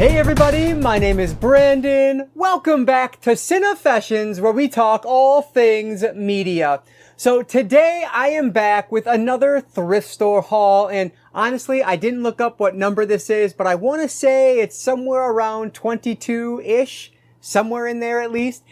Hey everybody, my name is Brandon. Welcome back to Cinefessions, where we talk all things media. So today I am back with another thrift store haul, and honestly, I didn't look up what number this is, but I want to say it's somewhere around 22-ish. Somewhere in there at least.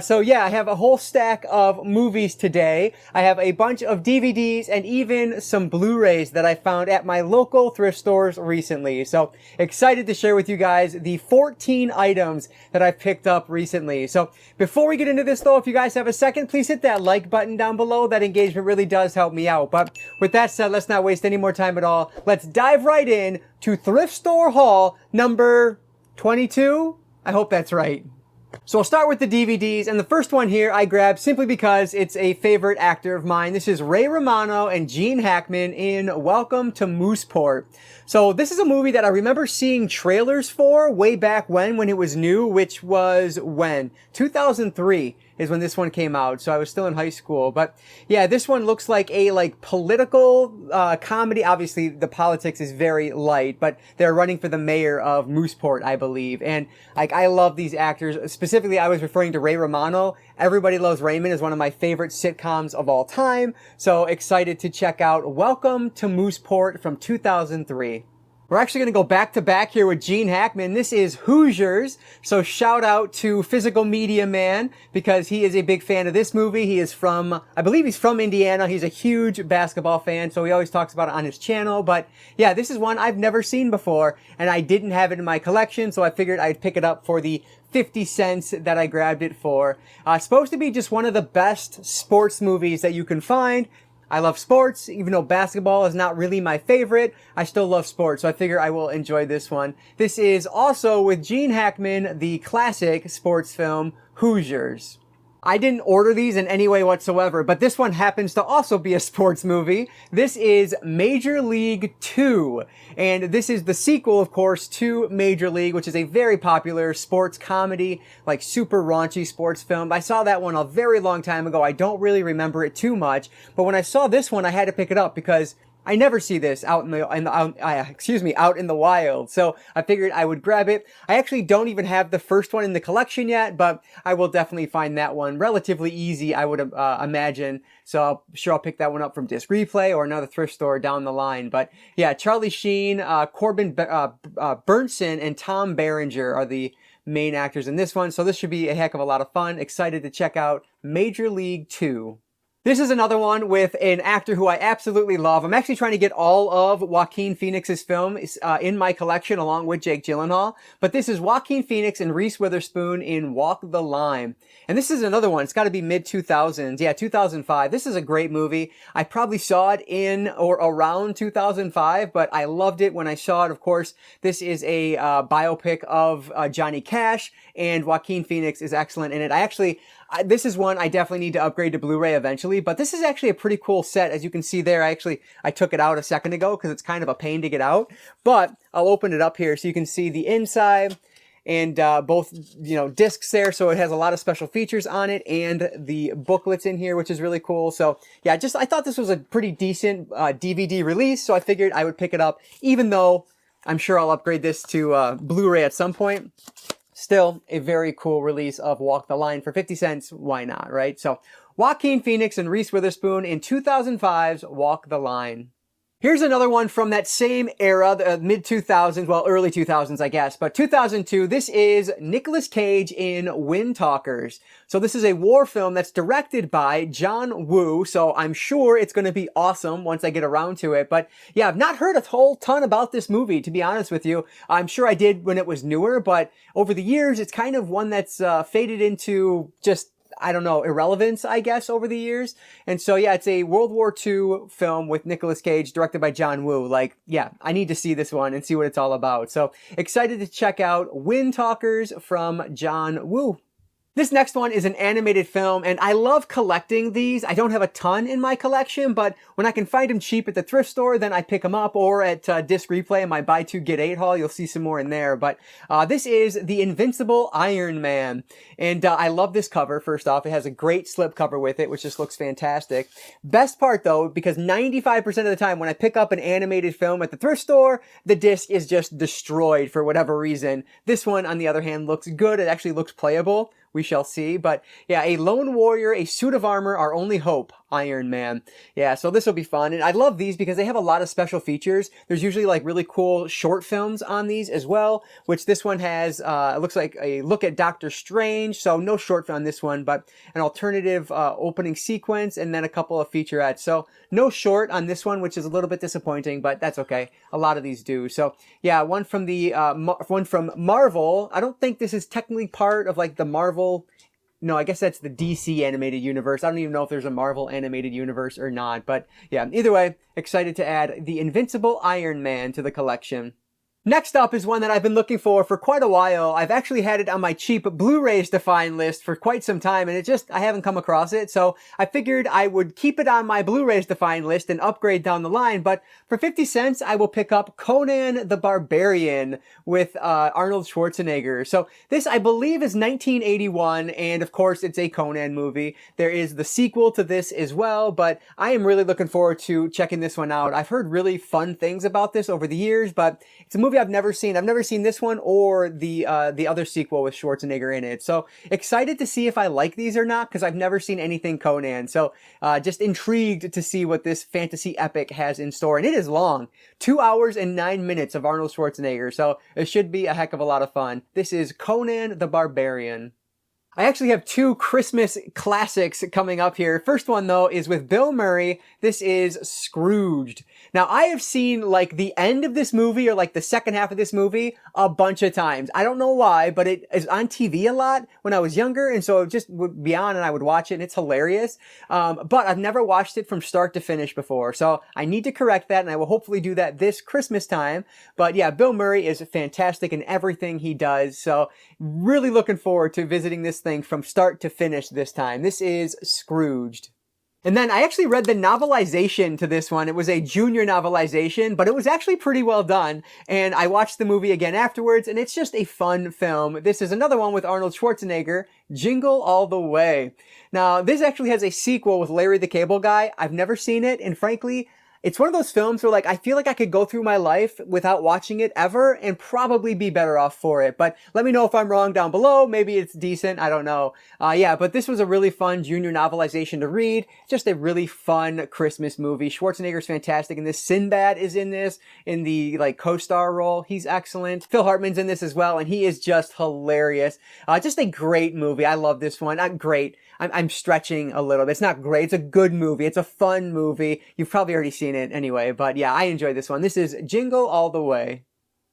So yeah, I have a whole stack of movies today. I have a bunch of DVDs and even some Blu-rays that I found at my local thrift stores recently. So excited to share with you guys the 14 items that I've picked up recently. So before we get into this though, if you guys have a second, please hit that like button down below. That engagement really does help me out. But with that said, let's not waste any more time at all. Let's dive right in to Thrift Store Haul number 22. I hope that's right. So I'll start with the DVDs, and the first one here I grabbed simply because it's a favorite actor of mine. This is Ray Romano and Gene Hackman in Welcome to Mooseport. So this is a movie that I remember seeing trailers for way back when it was new, which was when? 2003 is when this one came out, so I was still in high school. But yeah, this one looks like a political comedy. Obviously, the politics is very light, but they're running for the mayor of Mooseport, I believe. And I love these actors. Specifically, I was referring to Ray Romano. Everybody Loves Raymond is one of my favorite sitcoms of all time. So excited to check out Welcome to Mooseport from 2003. We're actually going to go back to back here with Gene Hackman. This is Hoosiers. So shout out to Physical Media Man because he is a big fan of this movie. He is from, I believe he's from Indiana. He's a huge basketball fan, so he always talks about it on his channel. But yeah, this is one I've never seen before, and I didn't have it in my collection, so I figured I'd pick it up for the 50 cents that I grabbed it for. Supposed to be just one of the best sports movies that you can find. I love sports, even though basketball is not really my favorite. I still love sports, so I figure I will enjoy this one. This is also with Gene Hackman, the classic sports film Hoosiers. I didn't order these in any way whatsoever, but this one happens to also be a sports movie. This is Major League 2, and this is the sequel, of course, to Major League, which is a very popular sports comedy, like super raunchy sports film. I saw that one a very long time ago. I don't really remember it too much, but when I saw this one, I had to pick it up because I never see this out in the wild. So I figured I would grab it. I actually don't even have the first one in the collection yet, but I will definitely find that one relatively easy, I would imagine. So I'll pick that one up from Disc Replay or another thrift store down the line. But yeah, Charlie Sheen, Corbin Burnson, and Tom Berenger are the main actors in this one. So this should be a heck of a lot of fun. Excited to check out Major League 2. This is another one with an actor who I absolutely love. I'm actually trying to get all of Joaquin Phoenix's films in my collection along with Jake Gyllenhaal. But this is Joaquin Phoenix and Reese Witherspoon in Walk the Line. And this is another one. It's got to be mid-2000s. Yeah, 2005. This is a great movie. I probably saw it in or around 2005, but I loved it when I saw it. Of course, this is a biopic of Johnny Cash, and Joaquin Phoenix is excellent in it. This is one I definitely need to upgrade to Blu-ray eventually, but this is actually a pretty cool set. As you can see there, I took it out a second ago because it's kind of a pain to get out, but I'll open it up here so you can see the inside and both, discs there. So it has a lot of special features on it and the booklets in here, which is really cool. So yeah, I thought this was a pretty decent DVD release, so I figured I would pick it up, even though I'm sure I'll upgrade this to Blu-ray at some point. Still a very cool release of Walk the Line for 50 cents. Why not, right? So Joaquin Phoenix and Reese Witherspoon in 2005's Walk the Line. Here's another one from that same era, the mid-2000s, well, early 2000s, I guess, but 2002. This is Nicolas Cage in Wind Talkers. So this is a war film that's directed by John Woo, so I'm sure it's going to be awesome once I get around to it. But yeah, I've not heard a whole ton about this movie, to be honest with you. I'm sure I did when it was newer, but over the years, it's kind of one that's faded into just, I don't know, irrelevance, I guess, over the years. And so, yeah, it's a World War II film with Nicolas Cage, directed by John Woo. Yeah, I need to see this one and see what it's all about. So excited to check out Wind Talkers from John Woo. This next one is an animated film, and I love collecting these. I don't have a ton in my collection, but when I can find them cheap at the thrift store, then I pick them up, or at Disc Replay in my Buy 2 Get 8 haul, you'll see some more in there. But this is the Invincible Iron Man, and I love this cover, first off. It has a great slipcover with it, which just looks fantastic. Best part, though, because 95% of the time when I pick up an animated film at the thrift store, the disc is just destroyed for whatever reason. This one, on the other hand, looks good. It actually looks playable. We shall see. But yeah, a lone warrior, a suit of armor, our only hope, Iron Man. Yeah, so this will be fun. And I love these because they have a lot of special features. There's usually like really cool short films on these as well, which this one has, it looks like a look at Doctor Strange. So no short film on this one, but an alternative opening sequence and then a couple of featurettes. So no short on this one, which is a little bit disappointing, but that's okay. A lot of these do. So yeah, one from Marvel. I don't think this is technically part of like the Marvel. No, I guess that's the DC animated universe. I don't even know if there's a Marvel animated universe or not. But yeah, either way, excited to add the Invincible Iron Man to the collection. Next up is one that I've been looking for quite a while. I've actually had it on my cheap Blu-rays to find list for quite some time, and I haven't come across it. So I figured I would keep it on my Blu-rays to find list and upgrade down the line. But for 50 cents, I will pick up Conan the Barbarian with Arnold Schwarzenegger. So this, I believe, is 1981, and of course, it's a Conan movie. There is the sequel to this as well, but I am really looking forward to checking this one out. I've heard really fun things about this over the years, but it's a movie I've never seen. I've never seen this one or the other sequel with Schwarzenegger in it. So excited to see if I like these or not, because I've never seen anything Conan. So just intrigued to see what this fantasy epic has in store. And it is long. 2 hours and 9 minutes of Arnold Schwarzenegger. So it should be a heck of a lot of fun. This is Conan the Barbarian. I actually have two Christmas classics coming up here. First one, though, is with Bill Murray. This is Scrooged. Now, I have seen, like, the end of this movie or, like, the second half of this movie a bunch of times. I don't know why, but it is on TV a lot when I was younger, and so it just would be on and I would watch it, and it's hilarious. But I've never watched it from start to finish before, so I need to correct that, and I will hopefully do that this Christmas time. But yeah, Bill Murray is fantastic in everything he does, so really looking forward to visiting this thing from start to finish this time. This is Scrooged. And then I actually read the novelization to this one. It was a junior novelization, but it was actually pretty well done. And I watched the movie again afterwards, and it's just a fun film. This is another one with Arnold Schwarzenegger, Jingle All the Way. Now, this actually has a sequel with Larry the Cable Guy. I've never seen it, and frankly, it's one of those films where, like, I feel like I could go through my life without watching it ever and probably be better off for it. But let me know if I'm wrong down below. Maybe it's decent. I don't know. Yeah, but this was a really fun junior novelization to read. Just a really fun Christmas movie. Schwarzenegger's fantastic in this. Sinbad is in this, in the, like, co-star role. He's excellent. Phil Hartman's in this as well, and he is just hilarious. Just a great movie. I love this one. Not great. I'm stretching a little bit. It's not great. It's a good movie. It's a fun movie. You've probably already seen it anyway, but yeah, I enjoyed this one. This is Jingle All the Way.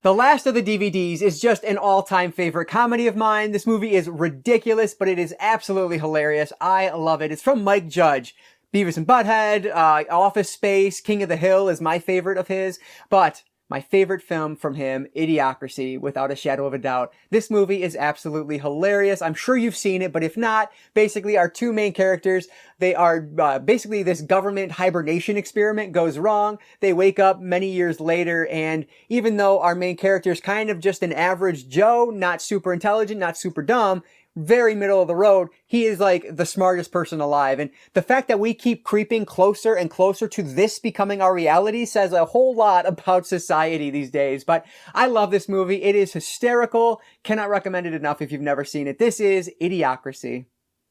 The last of the DVDs is just an all-time favorite comedy of mine. This movie is ridiculous, but it is absolutely hilarious. I love it. It's from Mike Judge. Beavis and Butthead, Office Space, King of the Hill is my favorite of his, but my favorite film from him, Idiocracy, without a shadow of a doubt. This movie is absolutely hilarious. I'm sure you've seen it, but if not, basically our two main characters, they are basically this government hibernation experiment goes wrong. They wake up many years later, and even though our main character is kind of just an average Joe, not super intelligent, not super dumb, very middle of the road, he is like the smartest person alive. And the fact that we keep creeping closer and closer to this becoming our reality says a whole lot about society these days. But I love this movie. It is hysterical. Cannot recommend it enough if you've never seen it. This is Idiocracy.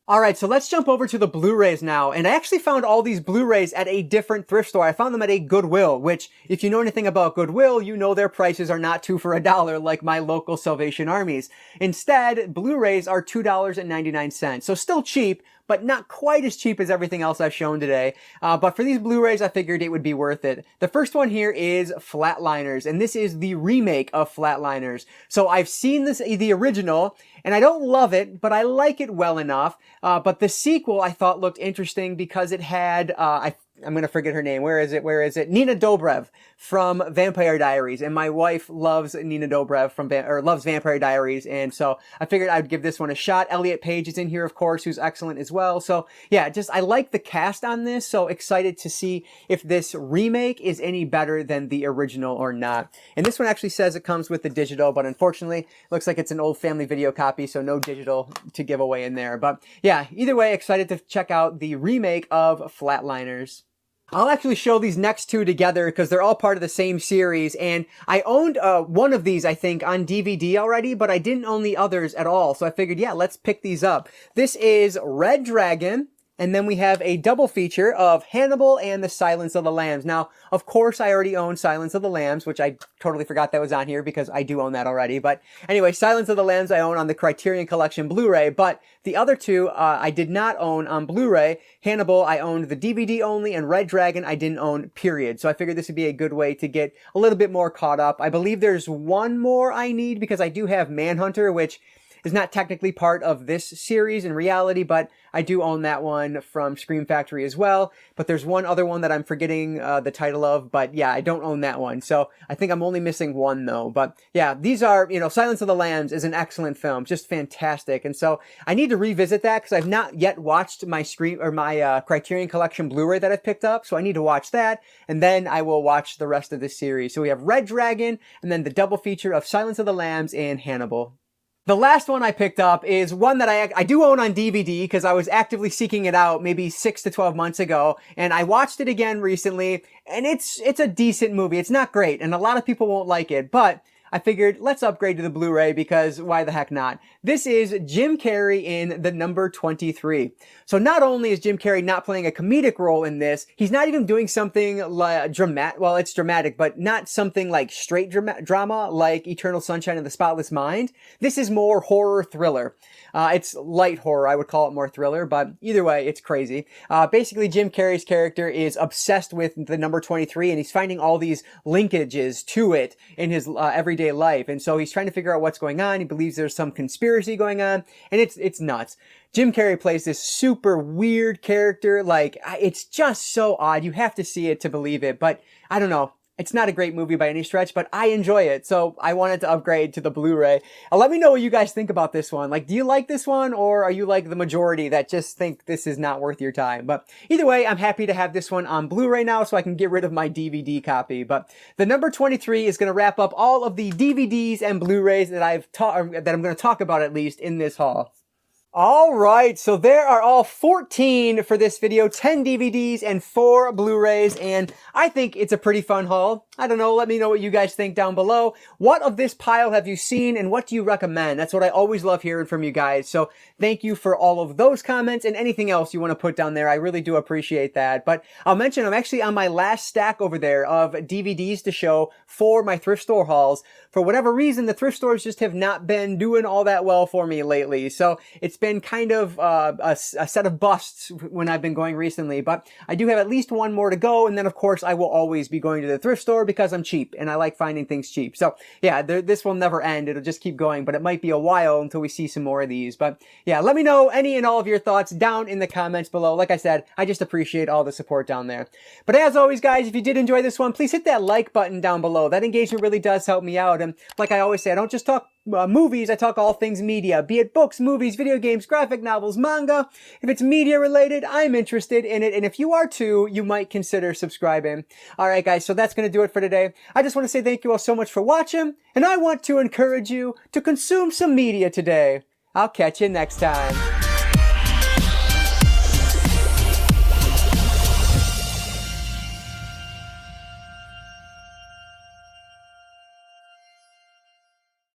Alright, so let's jump over to the Blu-rays now, and I actually found all these Blu-rays at a different thrift store. I found them at a Goodwill, which, if you know anything about Goodwill, you know their prices are not 2 for $1 like my local Salvation Armies. Instead, Blu-rays are $2.99, so still cheap, but not quite as cheap as everything else I've shown today. But for these Blu-rays, I figured it would be worth it. The first one here is Flatliners, and this is the remake of Flatliners. So I've seen the original, and I don't love it, but I like it well enough. But the sequel I thought looked interesting because it had, I I'm going to forget her name. Where is it? Nina Dobrev from Vampire Diaries. And my wife loves Nina Dobrev loves Vampire Diaries. And so I figured I'd give this one a shot. Elliot Page is in here, of course, who's excellent as well. So yeah, I like the cast on this. So excited to see if this remake is any better than the original or not. And this one actually says it comes with the digital, but unfortunately, it looks like it's an old family video copy. So no digital to give away in there. But yeah, either way, excited to check out the remake of Flatliners. I'll actually show these next two together because they're all part of the same series, and I owned one of these, I think, on DVD already, but I didn't own the others at all, so I figured, yeah, let's pick these up. This is Red Dragon, and then we have a double feature of Hannibal and the Silence of the Lambs. Now, of course, I already own Silence of the Lambs, which I totally forgot that was on here because I do own that already. But anyway, Silence of the Lambs I own on the Criterion Collection Blu-ray, but the other two I did not own on Blu-ray. Hannibal, I owned the DVD only, and Red Dragon, I didn't own, period. So I figured this would be a good way to get a little bit more caught up. I believe there's one more I need because I do have Manhunter, which is not technically part of this series in reality, but I do own that one from Scream Factory as well. But there's one other one that I'm forgetting the title of, but yeah, I don't own that one. So I think I'm only missing one though. But yeah, these are, Silence of the Lambs is an excellent film, just fantastic. And so I need to revisit that because I've not yet watched my Criterion Collection Blu-ray that I've picked up. So I need to watch that, and then I will watch the rest of this series. So we have Red Dragon, and then the double feature of Silence of the Lambs and Hannibal. The last one I picked up is one that I do own on DVD because I was actively seeking it out maybe 6 to 12 months ago, and I watched it again recently, and it's a decent movie. It's not great, and a lot of people won't like it, but I figured let's upgrade to the Blu-ray because why the heck not? This is Jim Carrey in The Number 23. So not only is Jim Carrey not playing a comedic role in this, he's not even doing something like dramatic. Well, it's dramatic, but not something like straight drama like Eternal Sunshine of the Spotless Mind. This is more horror thriller. It's light horror. I would call it more thriller, but either way, it's crazy. Basically, Jim Carrey's character is obsessed with the number 23, and he's finding all these linkages to it in his everyday life. And so he's trying to figure out what's going on. He believes there's some conspiracy going on, and it's nuts. Jim Carrey plays this super weird character. Like, it's just so odd. You have to see it to believe it, but I don't know. It's not a great movie by any stretch, but I enjoy it. So I wanted to upgrade to the Blu-ray. Let me know what you guys think about this one. Like, do you like this one, or are you like the majority that just think this is not worth your time? But either way, I'm happy to have this one on Blu-ray now so I can get rid of my DVD copy. But the number 23 is going to wrap up all of the DVDs and Blu-rays that I'm going to talk about at least in this haul. Alright, so there are all 14 for this video, 10 DVDs and 4 Blu-rays, and I think it's a pretty fun haul. I don't know, let me know what you guys think down below. What of this pile have you seen, and what do you recommend? That's what I always love hearing from you guys, so thank you for all of those comments and anything else you want to put down there. I really do appreciate that. But I'll mention I'm actually on my last stack over there of DVDs to show for my thrift store hauls. For whatever reason, the thrift stores just have not been doing all that well for me lately, so it's been kind of a set of busts when I've been going recently, but I do have at least one more to go, and then of course I will always be going to the thrift store because I'm cheap and I like finding things cheap. So yeah, this will never end. It'll just keep going, but it might be a while until we see some more of these. But yeah, let me know any and all of your thoughts down in the comments below. Like I said, I just appreciate all the support down there. But as always, guys, if you did enjoy this one, please hit that like button down below. That engagement really does help me out. And like I always say, I don't just talk movies, I talk all things media, be it books, movies, video games, graphic novels, manga. If it's media related, I'm interested in it, and if you are too, you might consider subscribing. Alright guys, so that's going to do it for today. I just want to say thank you all so much for watching, and I want to encourage you to consume some media today. I'll catch you next time.